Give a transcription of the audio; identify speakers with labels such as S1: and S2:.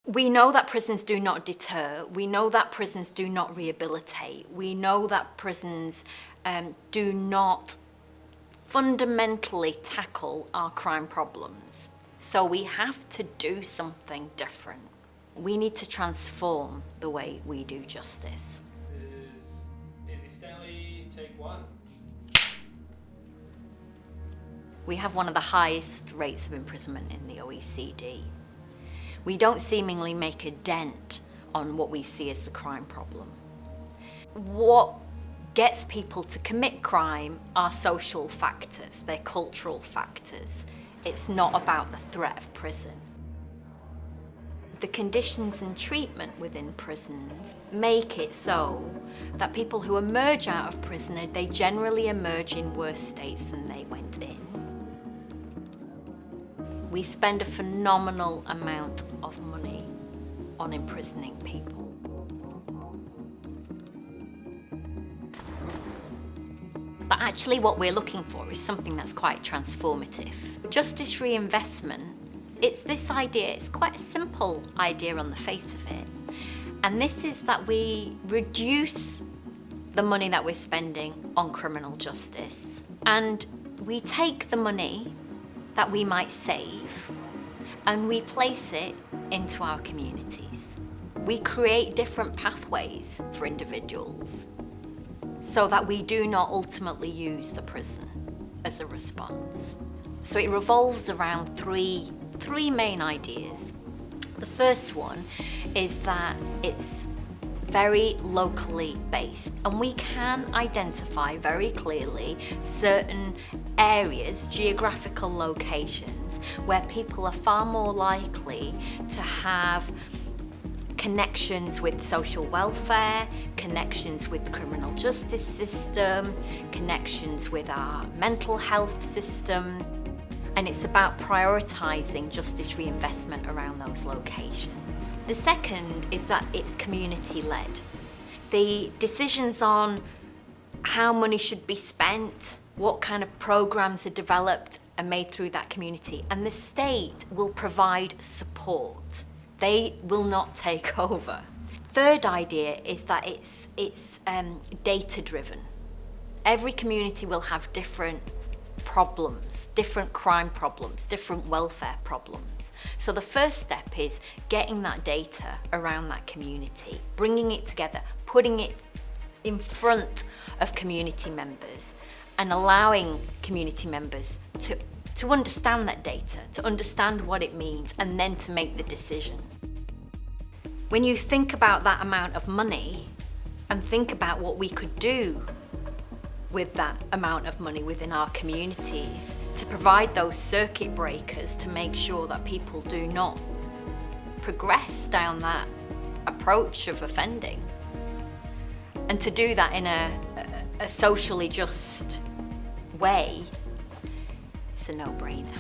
S1: We know that prisons do not deter. We know that prisons do not rehabilitate. We know that prisons do not fundamentally tackle our crime problems. So we have to do something different. We need to transform the way we do justice.
S2: This is Elizabeth Stanley, take one.
S1: We have one of the highest rates of imprisonment in the OECD. We don't seemingly make a dent on what we see as the crime problem. What gets people to commit crime are social factors, they're cultural factors. It's not about the threat of prison. The conditions and treatment within prisons make it so that people who emerge out of prison, they generally emerge in worse states than they went in. We spend a phenomenal amount of money on imprisoning people. But actually what we're looking for is something that's quite transformative. Justice Reinvestment, it's this idea, it's quite a simple idea on the face of it. And this is that we reduce the money that we're spending on criminal justice, and we take the money that we might save and we place it into our communities. We create different pathways for individuals so that we do not ultimately use the prison as a response. So it revolves around three main ideas. The first one is that it's very locally based, and we can identify very clearly certain areas, geographical locations, where people are far more likely to have connections with social welfare, connections with the criminal justice system, connections with our mental health systems. And it's about prioritising justice reinvestment around those locations. The second is that it's community-led. The decisions on how money should be spent, what kind of programmes are developed are made through that community, and the state will provide support. They will not take over. Third idea is that it's data-driven. Every community will have different problems, different crime problems, different welfare problems. So the first step is getting that data around that community, bringing it together, putting it in front of community members and allowing community members to understand that data, to understand what it means, and then to make the decision. When you think about that amount of money and think about what we could do with that amount of money within our communities to provide those circuit breakers to make sure that people do not progress down that approach of offending, and to do that in a socially just way, it's a no-brainer.